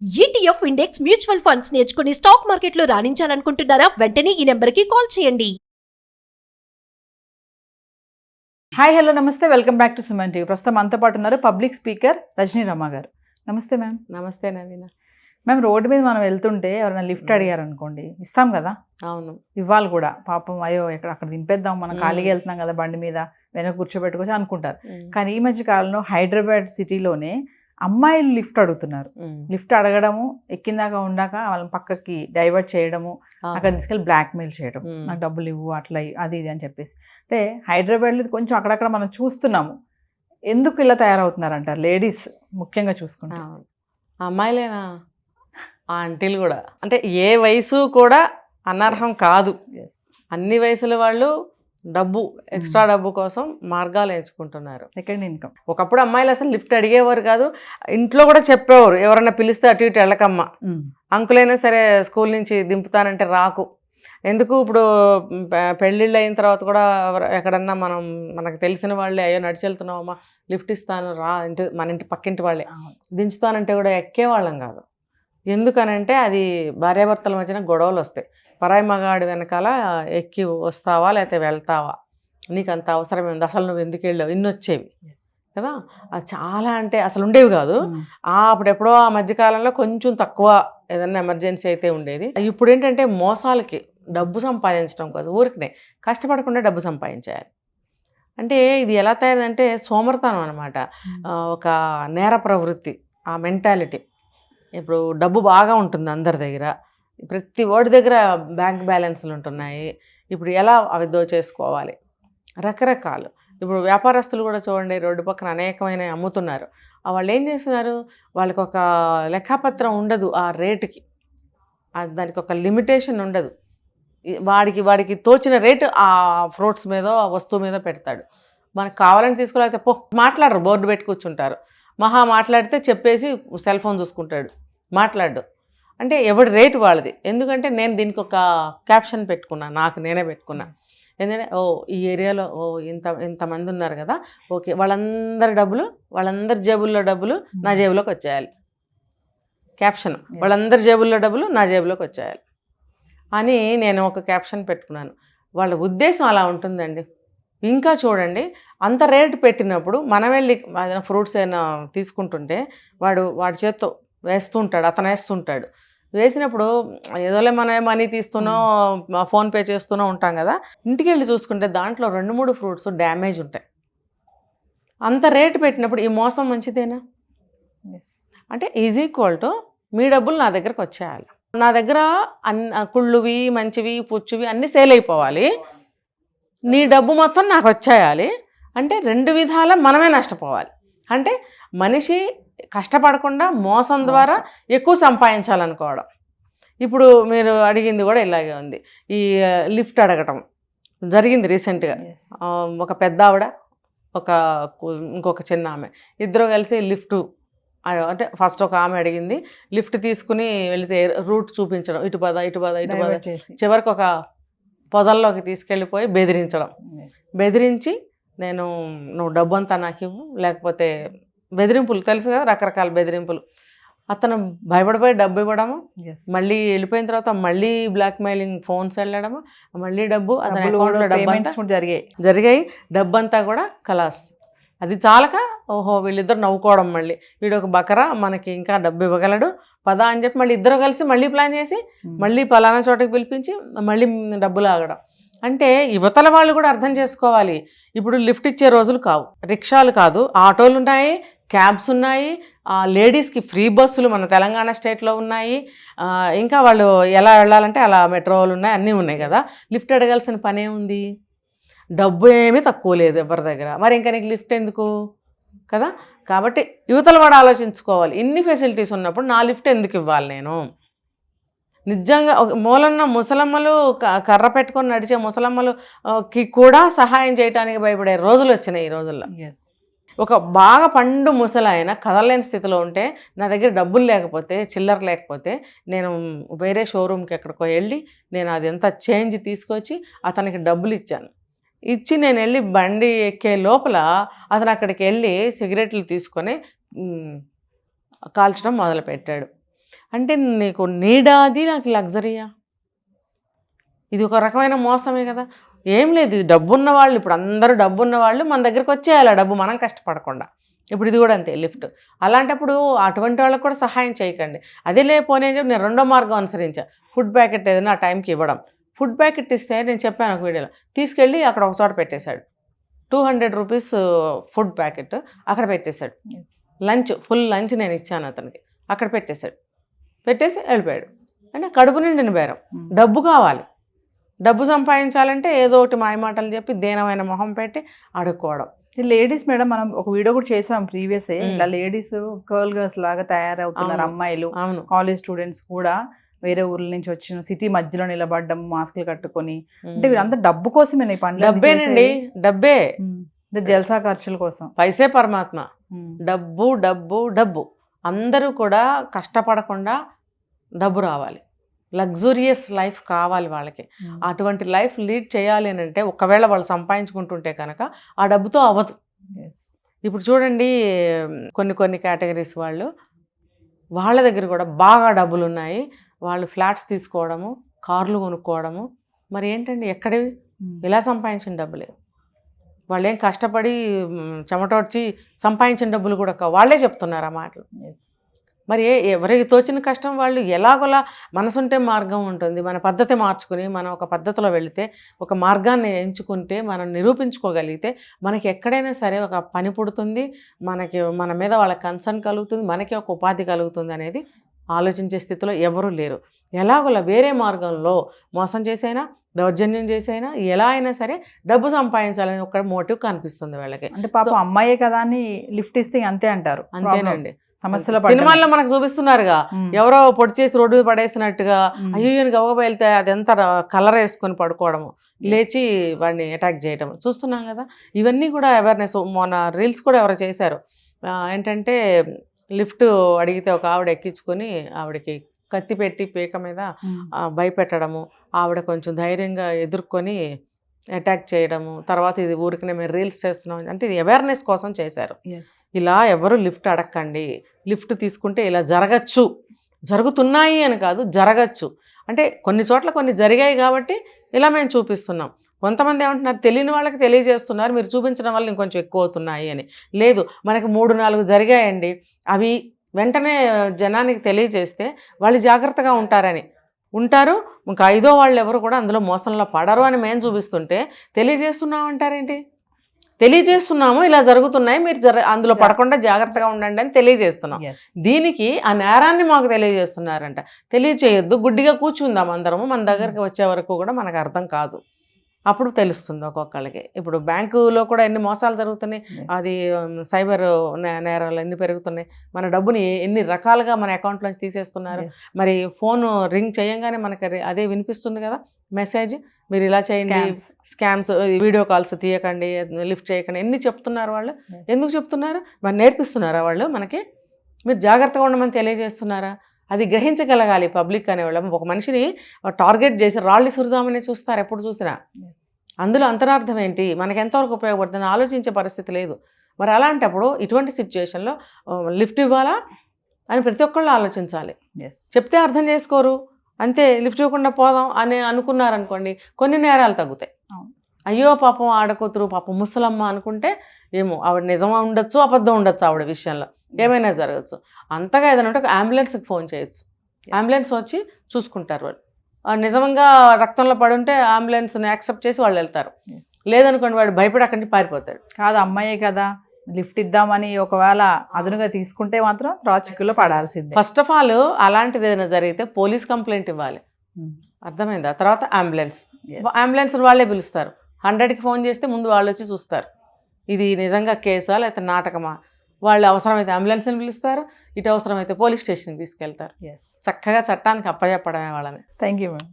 ETF index mutual funds నేర్చుకుని stock మార్కెట్లో రాణించాలనుకుంటున్నారా? వెంటనే ఈ నెంబర్కి కాల్ చేయండి. హాయ్ హలో నమస్తే, welcome back to Suman TV. ప్రస్తుతం మనతో పాటు ఉన్నారు పబ్లిక్ స్పీకర్ రజనీ రమ గారు. నమస్తే మ్యామ్. నమస్తే నవీన. మ్యామ్, రోడ్డు మీద మనం వెళ్తుంటే ఎవరైనా లిఫ్ట్ అడిగారు అనుకోండి, ఇస్తాం కదా. అవును, ఇవ్వాలి కూడా. పాపం అయ్యో అక్కడ దింపేద్దాం, మనం ఖాళీగా వెళ్తున్నాం కదా బండి మీద, వెనక కూర్చోబెట్టుకోవచ్చు అనుకుంటారు. కానీ ఈ మధ్య కాలంలో హైదరాబాద్ సిటీలోనే అమ్మాయిలు లిఫ్ట్ అడుగుతున్నారు. లిఫ్ట్ అడగడము, ఎక్కిందాక ఉండాక వాళ్ళని పక్కకి డైవర్ట్ చేయడము, అక్కడ తీసుకెళ్ళి బ్లాక్మెయిల్ చేయడం, నాకు డబ్బులు ఇవ్వు అట్లా అది ఇది అని చెప్పేసి. అంటే హైదరాబాద్లో కొంచెం అక్కడక్కడ మనం చూస్తున్నాము. ఎందుకు ఇలా తయారవుతున్నారు అంటారు లేడీస్ ముఖ్యంగా చూసుకుంటే? అమ్మాయిలేనా, ఆంటీలు కూడా. అంటే ఏ వయసు కూడా అనర్హం కాదు. అన్ని వయసుల వాళ్ళు డబ్బు, ఎక్స్ట్రా డబ్బు కోసం మార్గాలు ఎంచుకుంటున్నారు. Second income. ఒకప్పుడు అమ్మాయిలు అసలు లిఫ్ట్ అడిగేవారు కాదు, ఇంట్లో కూడా చెప్పేవారు, ఎవరన్నా పిలిస్తే అటు ఇటు వెళ్ళకమ్మా, అంకులైనా సరే స్కూల్ నుంచి దింపుతానంటే రాకు. ఎందుకు ఇప్పుడు పెళ్ళిళ్ళు అయిన తర్వాత కూడా ఎక్కడన్నా మనకు తెలిసిన వాళ్ళే, అయ్యో నడిచి వెళ్తున్నావమ్మా లిఫ్ట్ ఇస్తాను రా, మన ఇంటి పక్కింటి వాళ్ళే దించుతానంటే కూడా ఎక్కేవాళ్ళం కాదు. ఎందుకనంటే అది భార్యాభర్తల మధ్యన గొడవలు వస్తాయి. పరాయి మగాడి వెనకాల ఎక్కి వస్తావా లేకపోతే వెళ్తావా, నీకు అంత అవసరం ఉంది, అసలు నువ్వు ఎందుకు వెళ్ళావు, ఇన్ని వచ్చేవి కదా. అది చాలా అంటే అసలు ఉండేవి కాదు. అప్పుడెప్పుడో ఆ మధ్యకాలంలో కొంచెం తక్కువ ఏదన్నా ఎమర్జెన్సీ అయితే ఉండేది. ఇప్పుడు ఏంటంటే మోసాలకి డబ్బు సంపాదించడం కాదు, ఊరికనే కష్టపడకుండా డబ్బు సంపాదించాలి. అంటే ఇది ఎలా తయారంటే సోమర్తనం అనమాట, ఒక నేర ప్రవృత్తి, ఆ మెంటాలిటీ. ఇప్పుడు డబ్బు బాగా ఉంటుంది అందరి దగ్గర, ప్రతి వాడి దగ్గర బ్యాంక్ బ్యాలెన్స్లు ఉంటున్నాయి. ఇప్పుడు ఎలా అవి దోచేసుకోవాలి, రకరకాలు. ఇప్పుడు వ్యాపారస్తులు కూడా చూడండి, రోడ్డు పక్కన అనేకమైన అమ్ముతున్నారు. వాళ్ళు ఏం చేస్తున్నారు, వాళ్ళకి ఒక లెక్కపత్రం ఉండదు ఆ రేటుకి, దానికి ఒక లిమిటేషన్ ఉండదు. వాడికి తోచిన రేటు ఆ ఫ్రూట్స్ మీద, ఆ వస్తువు మీద పెడతాడు. మనకు కావాలని తీసుకోలేకపోతే మాట్లాడరు, బోర్డు పెట్టి కూర్చుంటారు. మహా మాట్లాడితే చెప్పేసి సెల్ ఫోన్ చూసుకుంటాడు, మాట్లాడు. అంటే ఎవడి రేటు వాళ్ళది. ఎందుకంటే నేను దీనికి ఒక క్యాప్షన్ పెట్టుకున్నా, నాకు నేనే పెట్టుకున్నా. ఎందుకంటే ఈ ఏరియాలో ఇంతమంది ఉన్నారు కదా, ఓకే, వాళ్ళందరి జేబుల్లో డబ్బులు నా జేబులోకి వచ్చేయాలి. క్యాప్షన్, వాళ్ళందరి జేబుల్లో డబ్బులు నా జేబులోకి వచ్చేయాలి అని నేను ఒక క్యాప్షన్ పెట్టుకున్నాను. వాళ్ళ ఉద్దేశం అలా ఉంటుందండి. ఇంకా చూడండి, అంత రేటు పెట్టినప్పుడు మనం వెళ్ళి ఏదైనా ఫ్రూట్స్ అయినా తీసుకుంటుంటే వాడి చేత్తో వేస్తుంటాడు, అతను వేస్తుంటాడు. వేసినప్పుడు ఏదోలే మనం మనీ తీస్తూనో ఫోన్పే చేస్తూనో ఉంటాం కదా, ఇంటికి వెళ్ళి చూసుకుంటే దాంట్లో 2-3 ఫ్రూట్స్ డ్యామేజ్ ఉంటాయి. అంత రేటు పెట్టినప్పుడు ఈ మోసం మంచిదేనా? అంటే ఈజ్ ఈక్వల్ టు మీ డబ్బులు నా దగ్గరకు వచ్చేయాలి. నా దగ్గర కుళ్ళువి, మంచివి, పుచ్చువి అన్నీ సేల్ అయిపోవాలి, నీ డబ్బు మొత్తం నాకు వచ్చేయాలి. అంటే 2 విధాల మనమే నష్టపోవాలి. అంటే మనిషి కష్టపడకుండా మోసం ద్వారా ఎక్కువ సంపాదించాలనుకోవడం. ఇప్పుడు మీరు అడిగింది కూడా ఇలాగే ఉంది. ఈ లిఫ్ట్ అడగటం జరిగింది రీసెంట్గా. ఒక పెద్ద ఆవిడ, ఇంకొక చిన్న ఆమె, ఇద్దరు కలిసి లిఫ్ట్ అంటే ఫస్ట్ ఒక ఆమె అడిగింది, లిఫ్ట్ తీసుకుని వెళితే రూట్ చూపించడం, ఇటు పద చివరికి ఒక పొదల్లోకి తీసుకెళ్ళిపోయి బెదిరించి నువ్వు డబ్బు అంతా నాకు ఇవ్వు, లేకపోతే బెదిరింపులు తెలుసు కదా, రకరకాల బెదిరింపులు. అతను భయపడిపోయి డబ్బు ఇవ్వడము, మళ్ళీ వెళ్ళిపోయిన తర్వాత మళ్ళీ బ్లాక్మెయిలింగ్ ఫోన్స్ వెళ్ళడము, మళ్ళీ డబ్బు, అతని అకౌంట్లో డబ్బు జరిగాయి, డబ్బు అంతా కూడా ఖలాస్. అది చాలక వీళ్ళిద్దరు నవ్వుకోవడం, మళ్ళీ వీడు ఒక బకరా మనకి ఇంకా డబ్బు ఇవ్వగలడు పదా అని చెప్పి మళ్ళీ ఇద్దరు కలిసి మళ్ళీ ప్లాన్ చేసి మళ్ళీ పలానా చోటకి పిలిపించి మళ్ళీ డబ్బులు ఆగడం. అంటే యువతల వాళ్ళు కూడా అర్థం చేసుకోవాలి, ఇప్పుడు లిఫ్ట్ ఇచ్చే రోజులు కావు, రిక్షాలు కాదు, ఆటోలు ఉన్నాయి, క్యాబ్స్ ఉన్నాయి, లేడీస్కి ఫ్రీ బస్సులు మన తెలంగాణ స్టేట్లో ఉన్నాయి. ఇంకా వాళ్ళు ఎలా వెళ్ళాలంటే అలా మెట్రోలు ఉన్నాయి, అన్నీ ఉన్నాయి కదా. లిఫ్ట్ అడగాల్సిన పనే ఉంది, డబ్బు ఏమీ తక్కువ లేదు ఎవరి దగ్గర, మరి ఇంకా నీకు లిఫ్ట్ ఎందుకు కదా. కాబట్టి యువతల వాడు ఆలోచించుకోవాలి, ఇన్ని ఫెసిలిటీస్ ఉన్నప్పుడు నా లిఫ్ట్ ఎందుకు ఇవ్వాలి నేను? నిజంగా మూలన్న ముసలమ్మలు, కర్ర పెట్టుకొని నడిచే ముసలమ్మలకి కూడా సహాయం చేయడానికి భయపడే రోజులు వచ్చినాయి ఈ రోజుల్లో. ఒక బాగా పండు ముసలాయన కదలలేని స్థితిలో ఉంటే, నా దగ్గర డబ్బులు లేకపోతే, చిల్లర లేకపోతే, నేను వేరే షోరూమ్కి ఎక్కడికో వెళ్ళి నేను అది ఎంత చేంజ్ తీసుకొచ్చి అతనికి డబ్బులు ఇచ్చాను. ఇచ్చి నేను వెళ్ళి బండి ఎక్కే లోపల అతను అక్కడికి వెళ్ళి సిగరెట్లు తీసుకొని కాల్చడం మొదలుపెట్టాడు. అంటే నీకు నీడా అది, నాకు లగ్జరీయా? ఇది ఒక రకమైన మోసమే కదా. ఏం లేదు, ఇది డబ్బున్న వాళ్ళు, ఇప్పుడు అందరూ డబ్బున్న వాళ్ళు మన దగ్గరికి వచ్చేయాలి ఆ డబ్బు, మనం కష్టపడకుండా. ఇప్పుడు ఇది కూడా అంతే లిఫ్ట్. అలాంటప్పుడు అటువంటి వాళ్ళకి కూడా సహాయం చేయకండి. అదే లేకపోతే నేను రెండో మార్గం అనుసరించా, ఫుడ్ ప్యాకెట్ ఏదైనా ఆ టైంకి ఇవ్వడం. ఫుడ్ ప్యాకెట్ ఇస్తే నేను చెప్పాను ఒక వీడియోలో, తీసుకెళ్ళి అక్కడ ఒక చోట పెట్టేశాడు. 200 రూపీస్ ఫుడ్ ప్యాకెట్ అక్కడ పెట్టేశాడు. లంచ్, ఫుల్ లంచ్ నేను ఇచ్చాను అతనికి, అక్కడ పెట్టేశాడు. పెట్టేసి వెళ్ళిపోయాడు. అంటే కడుపు నిండిన బేరం. డబ్బు కావాలి, డబ్బు సంపాదించాలంటే ఏదో ఒకటి మాయమాటలు చెప్పి దేనమైన మొహం పెట్టి అడుక్కోవడం. లేడీస్ మేడం, మనం ఒక వీడియో కూడా చేసాం ప్రీవియస్, ఇలా లేడీస్ గర్ల్ గర్ల్స్ లాగా తయారవుతున్నారు. అమ్మాయిలు, కాలేజ్ స్టూడెంట్స్ కూడా వేరే ఊర్ల నుంచి వచ్చిన సిటీ మధ్యలో నిలబడ్డం, మాస్కులు కట్టుకొని. అంటే వీళ్ళంతా డబ్బు కోసమే ఈ పనులు. డబ్బేనండి, డబ్బే. జల్సా ఖర్చుల కోసం. పైసే పరమాత్మ. డబ్బు డబ్బు డబ్బు. అందరూ కూడా కష్టపడకుండా డబ్బు రావాలి, లగ్జూరియస్ లైఫ్ కావాలి వాళ్ళకి. అటువంటి లైఫ్ లీడ్ చేయాలి అని అంటే ఒకవేళ వాళ్ళు సంపాదించుకుంటుంటే కనుక ఆ డబ్బుతో అవ్వదు. ఇప్పుడు చూడండి, కొన్ని కేటగిరీస్ వాళ్ళు, వాళ్ళ దగ్గర కూడా బాగా డబ్బులు ఉన్నాయి, వాళ్ళు ఫ్లాట్స్ తీసుకోవడము, కార్లు కొనుక్కోవడము. మరి ఏంటండి, ఎక్కడివి? ఇలా సంపాదించిన డబ్బులే. వాళ్ళు ఏం కష్టపడి చెమటోడ్చి సంపాదించిన డబ్బులు కూడా వాళ్ళే చెప్తున్నారు ఆ మాటలు. మరి ఎవరికి తోచిన కష్టం వాళ్ళు ఎలాగోలా. మనసుంటే మార్గం ఉంటుంది. మన పద్ధతి మార్చుకుని మనం ఒక పద్ధతిలో వెళితే, ఒక మార్గాన్ని ఎంచుకుంటే, మనం నిరూపించుకోగలిగితే మనకి ఎక్కడైనా సరే ఒక పని పుడుతుంది, మనకి మన మీద వాళ్ళ కన్సర్న్ కలుగుతుంది, మనకి ఒక ఉపాధి కలుగుతుంది అనేది ఆలోచించే స్థితిలో ఎవరూ లేరు. ఎలాగోలా వేరే మార్గంలో మోసం చేసైనా, దౌర్జన్యం చేసైనా, ఎలా అయినా సరే డబ్బు సంపాదించాలని ఒక మోటివ్ కనిపిస్తుంది వాళ్ళకి. అంటే పాపం అమ్మాయే కదా అని లిఫ్ట్ ఇస్తే అంతే అంటారు. అంతేనండి. సమస్యలు సినిమాల్లో మనకు చూపిస్తున్నారుగా, ఎవరో పొడి చేసి రోడ్డు పడేసినట్టుగా, అయ్యో గబగబా వెళ్తే అది ఎంత కలర్ వేసుకొని పడుకోవడము, లేచి వాడిని అటాక్ చేయడం చూస్తున్నాం కదా. ఇవన్నీ కూడా అవేర్నెస్. మొన్న రీల్స్ కూడా ఎవరో చేశారు. ఏంటంటే లిఫ్ట్ అడిగితే ఒక ఆవిడ ఎక్కించుకొని ఆవిడకి కత్తి పెట్టి పీక మీద భయపెట్టడము, ఆవిడ కొంచెం ధైర్యంగా ఎదుర్కొని అటాక్ చేయడము. తర్వాత ఇది ఊరికనే మేము రీల్స్ చేస్తున్నాం అంటే ఇది అవేర్నెస్ కోసం చేశారు. ఇలా ఎవరు లిఫ్ట్ అడగండి. లిఫ్ట్ తీసుకుంటే ఇలా జరగచ్చు, జరుగుతున్నాయి అని కాదు, జరగచ్చు. అంటే కొన్ని చోట్ల కొన్ని జరిగాయి కాబట్టి ఇలా మేము చూపిస్తున్నాం. కొంతమంది ఏమంటున్నారు, తెలియని వాళ్ళకి తెలియజేస్తున్నారు, మీరు చూపించడం వల్ల ఇంకొంచెం ఎక్కువ అవుతున్నాయి అని. లేదు, మనకి 3-4 జరిగాయండి, అవి వెంటనే జనానికి తెలియజేస్తే వాళ్ళు జాగ్రత్తగా ఉంటారు. ఇంకా 5వ వాళ్ళు ఎవరు కూడా అందులో మోసంలో పడరు అని మేము చూపిస్తుంటే తెలియజేస్తున్నాం అంటారేంటి? తెలియజేస్తున్నాము, ఇలా జరుగుతున్నాయి, మీరు అందులో పడకుండా జాగ్రత్తగా ఉండండి అని తెలియజేస్తున్నాం. దీనికి ఆ నేరాన్ని మాకు తెలియజేస్తున్నారంట. తెలియజేయొద్దు, గుడ్డిగా కూర్చుందాం అందరము, మన దగ్గరికి వచ్చే వరకు కూడా మనకు అర్థం కాదు, అప్పుడు తెలుస్తుంది ఒక్కొక్కళ్ళకి. ఇప్పుడు బ్యాంకులో కూడా ఎన్ని మోసాలు జరుగుతున్నాయి, అది సైబర్ నేరాలు ఎన్ని పెరుగుతున్నాయి, మన డబ్బుని ఎన్ని రకాలుగా మన అకౌంట్లోంచి తీసేస్తున్నారు. మరి ఫోన్ రింగ్ చేయంగానే మనకి అదే వినిపిస్తుంది కదా మెసేజ్, మీరు ఇలా చేయండి, స్కామ్స్, వీడియో కాల్స్ తీయకండి, లిఫ్ట్ చేయకండి, ఎన్ని చెప్తున్నారు వాళ్ళు. ఎందుకు చెప్తున్నారు? మరి నేర్పిస్తున్నారా వాళ్ళు మనకి? మీరు జాగ్రత్తగా ఉండమని తెలియజేస్తున్నారా? అది గ్రహించగలగాలి పబ్లిక్ అనేవాళ్ళం. ఒక మనిషిని టార్గెట్ చేసి రాళ్ళు సురుదామని చూస్తారు ఎప్పుడు చూసినా. అందులో అంతరార్థం ఏంటి, మనకి ఎంతవరకు ఉపయోగపడుతుంది ఆలోచించే పరిస్థితి లేదు. మరి అలాంటప్పుడు ఇటువంటి సిచ్యువేషన్లో లిఫ్ట్ ఇవ్వాలా అని ప్రతి ఒక్కళ్ళు ఆలోచించాలి. చెప్తే అర్థం చేసుకోరు, అంతే, లిఫ్ట్ ఇవ్వకుండా పోదాం అని అనుకున్నారనుకోండి, కొన్ని నేరాలు తగ్గుతాయి. అయ్యో పాపం ఆడకూతురు, పాపం ముసలమ్మ అనుకుంటే ఏమో ఆవిడ నిజం ఉండొచ్చు, అబద్ధం ఉండొచ్చు, ఆవిడ విషయంలో ఏమైనా జరగచ్చు. అంతగా ఏదైనా ఉంటే ఒక అంబులెన్స్కి ఫోన్ చేయొచ్చు, అంబులెన్స్ వచ్చి చూసుకుంటారు. వాళ్ళు నిజంగా రక్తంలో పడి ఉంటే అంబులెన్స్ని యాక్సెప్ట్ చేసి వాళ్ళు వెళ్తారు. లేదనుకోండి వాడు భయపడి అక్కడి నుంచి పారిపోతాడు. కాదు, అమ్మాయే కదా లిఫ్ట్ ఇద్దామని ఒకవేళ అదునుగా తీసుకుంటే మాత్రం రాచిక్కుల్లో పడాల్సిందే. ఫస్ట్ ఆఫ్ ఆల్ అలాంటిది ఏదైనా జరిగితే పోలీస్ కంప్లైంట్ ఇవ్వాలి, అర్థమైందా? తర్వాత అంబులెన్స్ వాళ్ళే పిలుస్తారు. 100కి ఫోన్ చేస్తే ముందు వాళ్ళు వచ్చి చూస్తారు ఇది నిజంగా కేసా లేకపోతే నాటకమా. వాళ్ళు అవసరమైతే అంబులెన్స్ని పిలుస్తారు, ఇటు అవసరమైతే పోలీస్ స్టేషన్కి తీసుకెళ్తారు. చక్కగా చట్టానికి అప్పచెప్పడమే వాళ్ళని. Thank you ma'am.